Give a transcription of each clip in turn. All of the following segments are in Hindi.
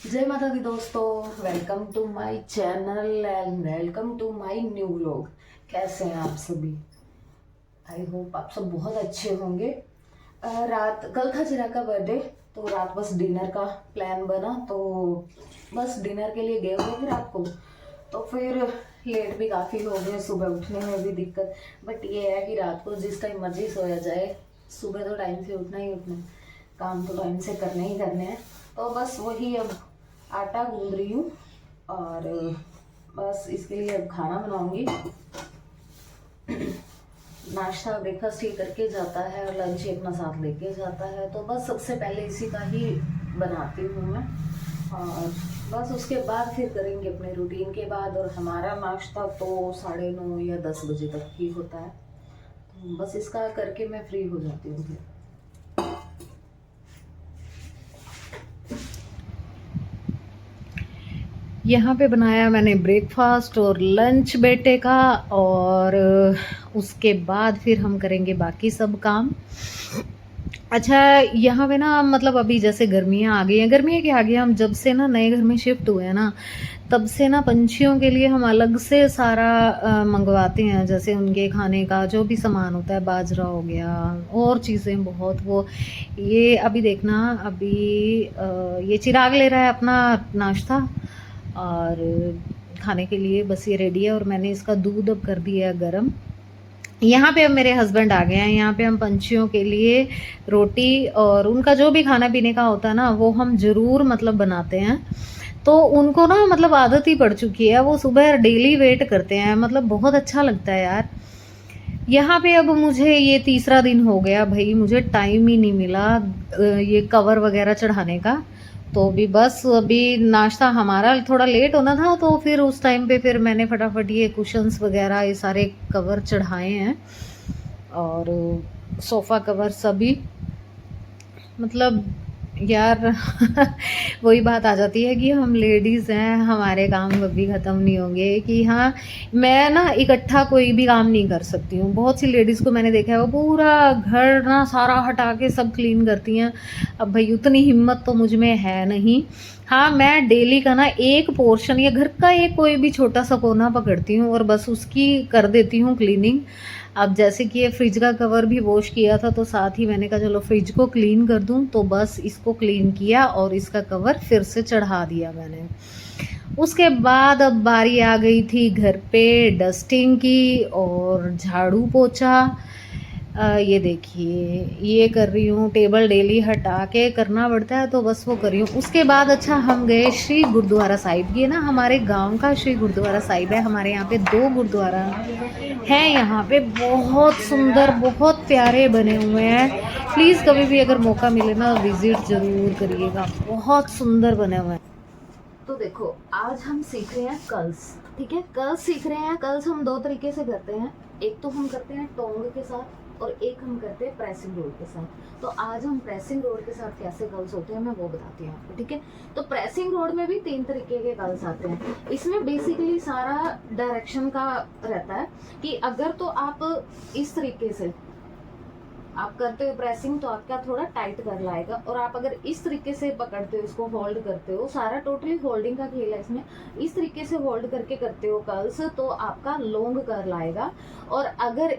जय माता दी दोस्तों, welcome to my channel and welcome to my new vlog. कैसे हैं आप सभी? आई होप आप सब बहुत अच्छे होंगे। रात कल था चिराग का बर्थडे, तो रात बस डिनर का प्लान बना, तो बस डिनर के लिए गए हुए थे रात को। तो फिर लेट भी काफ़ी हो गए, सुबह उठने में भी दिक्कत। बट ये है कि रात को जिस टाइम मर्जी सोया जाए, सुबह तो टाइम से उठना ही उठना है, काम तो टाइम से करने ही करने हैं। तो बस वही अब आटा गूंद रही हूँ और बस इसके लिए अब खाना बनाऊंगी। नाश्ता ब्रेकफास्ट ही करके जाता है और लंच ही अपना साथ लेके जाता है, तो बस सबसे पहले इसी का ही बनाती हूँ मैं। और बस उसके बाद फिर करेंगे अपने रूटीन के बाद, और हमारा नाश्ता तो 9:30 या 10 बजे तक ही होता है। तो बस इसका करके मैं फ्री हो जाती हूँ फिर। यहाँ पे बनाया मैंने ब्रेकफास्ट और लंच बेटे का, और उसके बाद फिर हम करेंगे बाकी सब काम। अच्छा, यहाँ पे ना मतलब अभी जैसे गर्मियाँ आ गई हैं, गर्मियाँ क्या आ गई, हम जब से ना नए घर में शिफ्ट हुए हैं ना, तब से ना पंछियों के लिए हम अलग से सारा मंगवाते हैं। जैसे उनके खाने का जो भी सामान होता है, बाजरा हो गया और चीज़ें बहुत वो। ये अभी देखना, अभी ये चिराग ले रहा है अपना नाश्ता और खाने के लिए, बस ये रेडी है। और मैंने इसका दूध अब कर दिया है गरम। यहाँ पे अब मेरे हस्बैंड आ गए हैं। यहाँ पे हम पंछियों के लिए रोटी और उनका जो भी खाना पीने का होता है ना, वो हम ज़रूर मतलब बनाते हैं। तो उनको ना मतलब आदत ही पड़ चुकी है, वो सुबह डेली वेट करते हैं, मतलब बहुत अच्छा लगता है यार। यहाँ पे अब मुझे ये तीसरा दिन हो गया भाई, मुझे टाइम ही नहीं मिला ये कवर वगैरह चढ़ाने का। तो भी बस अभी नाश्ता हमारा थोड़ा लेट होना था, तो फिर उस टाइम पे फिर मैंने फटाफट ये कुशन्स वगैरह ये सारे कवर चढ़ाए हैं, और सोफ़ा कवर सभी। मतलब यार वही बात आ जाती है कि हम लेडीज़ हैं, हमारे काम कभी ख़त्म नहीं होंगे। कि हाँ, मैं ना इकट्ठा कोई भी काम नहीं कर सकती हूँ। बहुत सी लेडीज़ को मैंने देखा है, वो पूरा घर ना सारा हटा के सब क्लीन करती हैं। अब भाई उतनी हिम्मत तो मुझ में है नहीं। हाँ, मैं डेली का ना एक पोर्शन या घर का एक कोई भी छोटा सा कोना पकड़ती हूँ और बस उसकी कर देती हूँ क्लीनिंग। अब जैसे कि ये फ्रिज का कवर भी वॉश किया था, तो साथ ही मैंने कहा चलो फ्रिज को क्लीन कर दूं, तो बस इसको क्लीन किया और इसका कवर फिर से चढ़ा दिया मैंने। उसके बाद अब बारी आ गई थी घर पे डस्टिंग की और झाड़ू पोछा। ये देखिए ये कर रही हूँ, टेबल डेली हटा के करना पड़ता है, तो बस वो कर रही हूँ। उसके बाद अच्छा हम गए श्री गुरुद्वारा साहिब। ये ना हमारे गांव का श्री गुरुद्वारा साहिब है। हमारे यहाँ पे 2 गुरुद्वारा हैं, यहाँ पे बहुत सुंदर बहुत प्यारे बने हुए हैं। प्लीज़ कभी भी अगर मौका मिले ना विज़िट ज़रूर करिएगा, बहुत सुंदर बने हुए हैं। तो देखो, आज हम सीख रहे हैं कर्ल्स। ठीक है, कर्ल्स सीख रहे हैं। कर्ल्स हम 2 तरीके से करते हैं। एक तो हम करते हैं टोंग के साथ और एक हम करते हैं प्रेसिंग रोड के साथ। तो आज हम प्रेसिंग रोड के साथ कैसे कर्ल्स होते हैं मैं वो बताती हूँ आपको। ठीक है, तो प्रेसिंग रोड में भी 3 तरीके के कर्ल्स आते हैं। इसमें बेसिकली सारा डायरेक्शन का रहता है कि अगर तो आप इस तरीके से आप करते हो प्रेसिंग, तो आपका थोड़ा टाइट कर लाएगा, और आप अगर इस तरीके से पकड़ते हो, इसको होल्ड करते हो, सारा टोटली होल्डिंग का खेल है इसमें। इस तरीके से होल्ड करके करते हो कर्ल्स, तो आपका लॉन्ग कर लाएगा। और अगर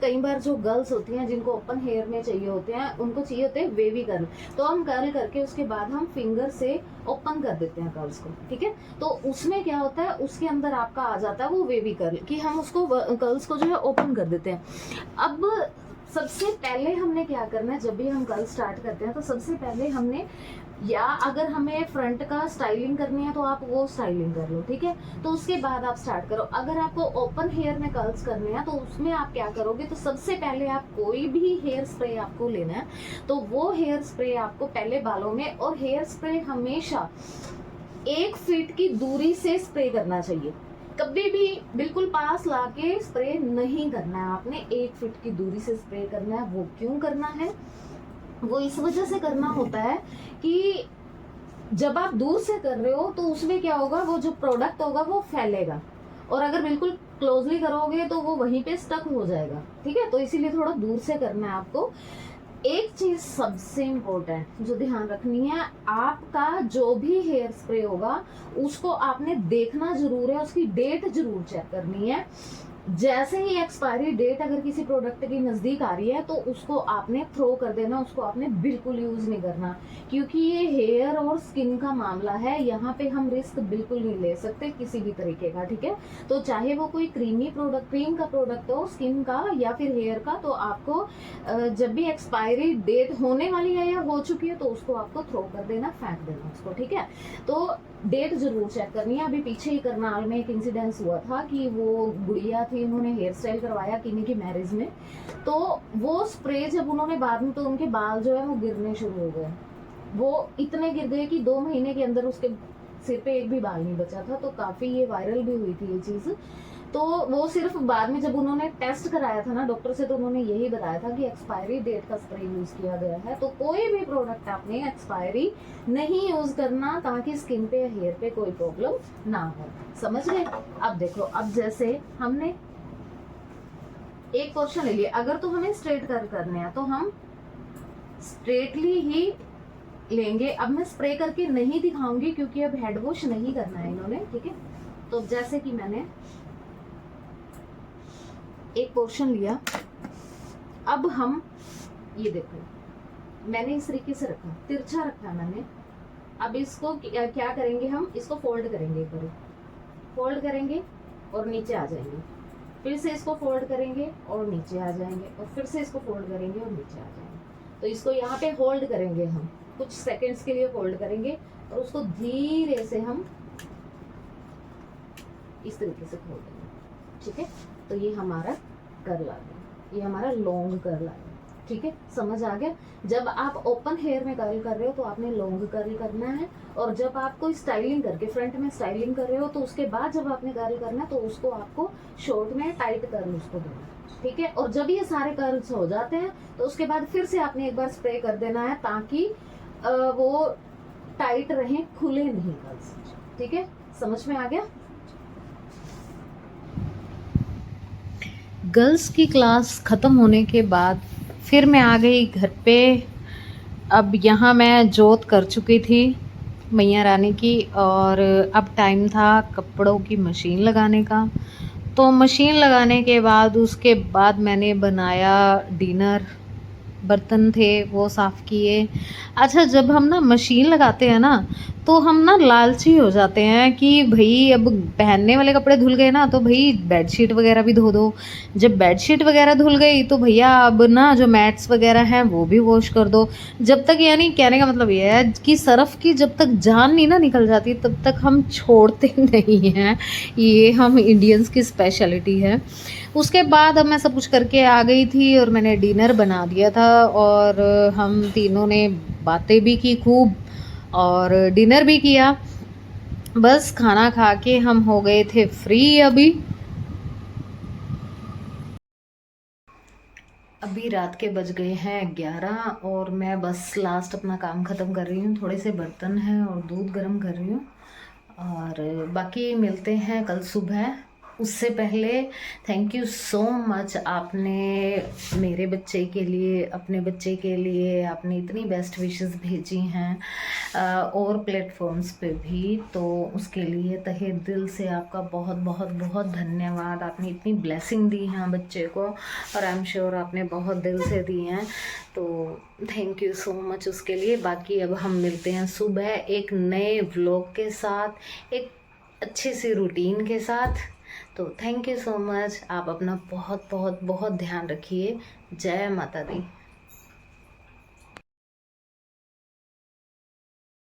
कई बार जो गर्ल्स होती हैं जिनको ओपन हेयर में चाहिए होते हैं, उनको चाहिए होते हैं वेवी कर्ल, तो हम कर्ल करके उसके बाद हम फिंगर से ओपन कर देते हैं कर्ल्स को। ठीक है, तो उसमें क्या होता है, उसके अंदर आपका आ जाता है वो वेवी कर्ल, कि हम उसको कर्ल्स को जो है ओपन कर देते हैं। अब सबसे पहले हमने क्या करना है, जब भी हम कर्ल स्टार्ट करते हैं, तो सबसे पहले हमने, या अगर हमें फ्रंट का स्टाइलिंग करनी है तो आप वो स्टाइलिंग कर लो। ठीक है, तो उसके बाद आप स्टार्ट करो। अगर आपको ओपन हेयर में कर्ल्स करने हैं, तो उसमें आप क्या करोगे, तो सबसे पहले आप कोई भी हेयर स्प्रे आपको लेना है, तो वो हेयर स्प्रे आपको पहले बालों में, और हेयर स्प्रे हमेशा 1 फीट की दूरी से स्प्रे करना चाहिए। कभी भी बिल्कुल पास लाके स्प्रे नहीं करना है आपने, 1 फीट की दूरी से स्प्रे करना है। वो क्यों करना है, वो इस वजह से करना होता है कि जब आप दूर से कर रहे हो तो उसमें क्या होगा, वो जो प्रोडक्ट होगा वो फैलेगा, और अगर बिल्कुल क्लोजली करोगे तो वो वहीं पे स्टक हो जाएगा। ठीक है, तो इसीलिए थोड़ा दूर से करना है आपको। एक चीज सबसे इम्पोर्टेंट जो ध्यान रखनी है, आपका जो भी हेयर स्प्रे होगा उसको आपने देखना जरूर है, उसकी डेट जरूर चेक करनी है। जैसे ही एक्सपायरी डेट अगर किसी प्रोडक्ट की नज़दीक आ रही है तो उसको आपने थ्रो कर देना, उसको आपने बिल्कुल यूज़ नहीं करना, क्योंकि ये हेयर और स्किन का मामला है, यहाँ पे हम रिस्क बिल्कुल नहीं ले सकते किसी भी तरीके का, ठीक है। तो चाहे वो कोई क्रीमी प्रोडक्ट, क्रीम का प्रोडक्ट हो, स्किन का या फिर हेयर का, तो आपको जब भी एक्सपायरी डेट होने वाली है या हो चुकी है तो उसको आपको थ्रो कर देना, फेंक देना उसको, ठीक है। तो डेट जरूर चेक करनी है। अभी पीछे ही करनाल में एक इंसिडेंस हुआ था कि वो गुड़िया थी, उन्होंने हेयर स्टाइल करवाया किन्हीं की मैरिज में, तो वो स्प्रे जब उन्होंने बाद में, तो उनके बाल जो है वो गिरने शुरू हो गए, वो इतने गिर गए कि 2 महीने के अंदर उसके सिर पे एक भी बाल नहीं बचा था। तो काफी ये वायरल भी हुई थी ये चीज। तो वो सिर्फ बाद में जब उन्होंने टेस्ट कराया था ना डॉक्टर से, तो उन्होंने यही बताया था कि एक्सपायरी डेट का स्प्रे यूज किया गया है। तो कोई भी प्रोडक्ट आपने एक्सपायरी नहीं यूज करना, ताकि स्किन पे या हेयर पे कोई प्रॉब्लम ना हो, समझ गए। अब देखो, अब जैसे हमने एक पोर्शन ले लिया, अगर तो हमें स्ट्रेट कर्ल करने हैं तो हम स्ट्रेटली ही लेंगे। अब मैं स्प्रे करके नहीं दिखाऊंगी क्योंकि अब हेड वॉश नहीं करना है इन्होंने, ठीक है। तो जैसे कि मैंने एक पोर्शन लिया, अब हम ये देखो मैंने इस तरीके से रखा, तिरछा रखा मैंने। अब इसको क्या करेंगे, हम इसको फोल्ड करेंगे, एक बार फोल्ड करेंगे और नीचे आ जाएंगे, फिर से इसको फोल्ड करेंगे और नीचे आ जाएंगे, और फिर से इसको फोल्ड करेंगे और नीचे आ जाएंगे। तो इसको यहाँ पे होल्ड करेंगे, हम कुछ सेकंड्स के लिए होल्ड करेंगे और उसको धीरे से हम इस तरीके से खोल देंगे, ठीक है। तो ये हमारा कर्ल आ गया, ये हमारा लॉन्ग कर्ल आ गया, ठीक है, समझ आ गया। जब आप ओपन हेयर में कर्ल कर रहे हो तो आपने लॉन्ग कर्ल करना है, और जब आप कोई स्टाइलिंग करके फ्रंट में स्टाइलिंग कर रहे हो तो उसके बाद जब आपने कर्ल करना है तो उसको आपको शॉर्ट में टाइट कर्ल उसको देना, ठीक है। और जब ये सारे कर्ल्स हो जाते हैं तो उसके बाद फिर से आपने एक बार स्प्रे कर देना है, ताकि वो टाइट रहे, खुले नहीं कर्ल्स, ठीक है, समझ में आ गया। गर्ल्स की क्लास ख़त्म होने के बाद फिर मैं आ गई घर पे। अब यहाँ मैं जोत कर चुकी थी मैया रानी की, और अब टाइम था कपड़ों की मशीन लगाने का। तो मशीन लगाने के बाद उसके बाद मैंने बनाया डिनर, बर्तन थे वो साफ़ किए। अच्छा, जब हम ना मशीन लगाते हैं ना तो हम ना लालची हो जाते हैं कि भाई अब पहनने वाले कपड़े धुल गए ना तो भाई बेडशीट वगैरह भी धो दो। जब बेडशीट वगैरह धुल गई तो भैया अब ना जो मैट्स वगैरह हैं वो भी वॉश कर दो। जब तक, यानी कहने का मतलब ये है कि सरफ की जब तक जान नहीं ना निकल जाती तब तक हम छोड़ते नहीं हैं। ये हम इंडियंस की स्पेशलिटी है। उसके बाद अब मैं सब कुछ करके आ गई थी और मैंने डिनर बना दिया था, और हम तीनों ने बातें भी की खूब और डिनर भी किया। बस खाना खा के हम हो गए थे फ्री। अभी रात के बज गए हैं 11 और मैं बस लास्ट अपना काम ख़त्म कर रही हूँ। थोड़े से बर्तन हैं और दूध गर्म कर रही हूँ, और बाकी मिलते हैं कल सुबह। उससे पहले थैंक यू सो मच, आपने मेरे बच्चे के लिए, अपने बच्चे के लिए आपने इतनी बेस्ट विशेस भेजी हैं और प्लेटफॉर्म्स पे भी, तो उसके लिए तहे दिल से आपका बहुत बहुत बहुत धन्यवाद। आपने इतनी ब्लेसिंग दी है बच्चे को, और आई एम श्योर आपने बहुत दिल से दी हैं, तो थैंक यू सो मच उसके लिए। बाकी अब हम मिलते हैं सुबह एक नए व्लॉग के साथ, एक अच्छी सी रूटीन के साथ। तो थैंक यू सो मच, आप अपना बहुत बहुत बहुत ध्यान रखिए। जय माता दी।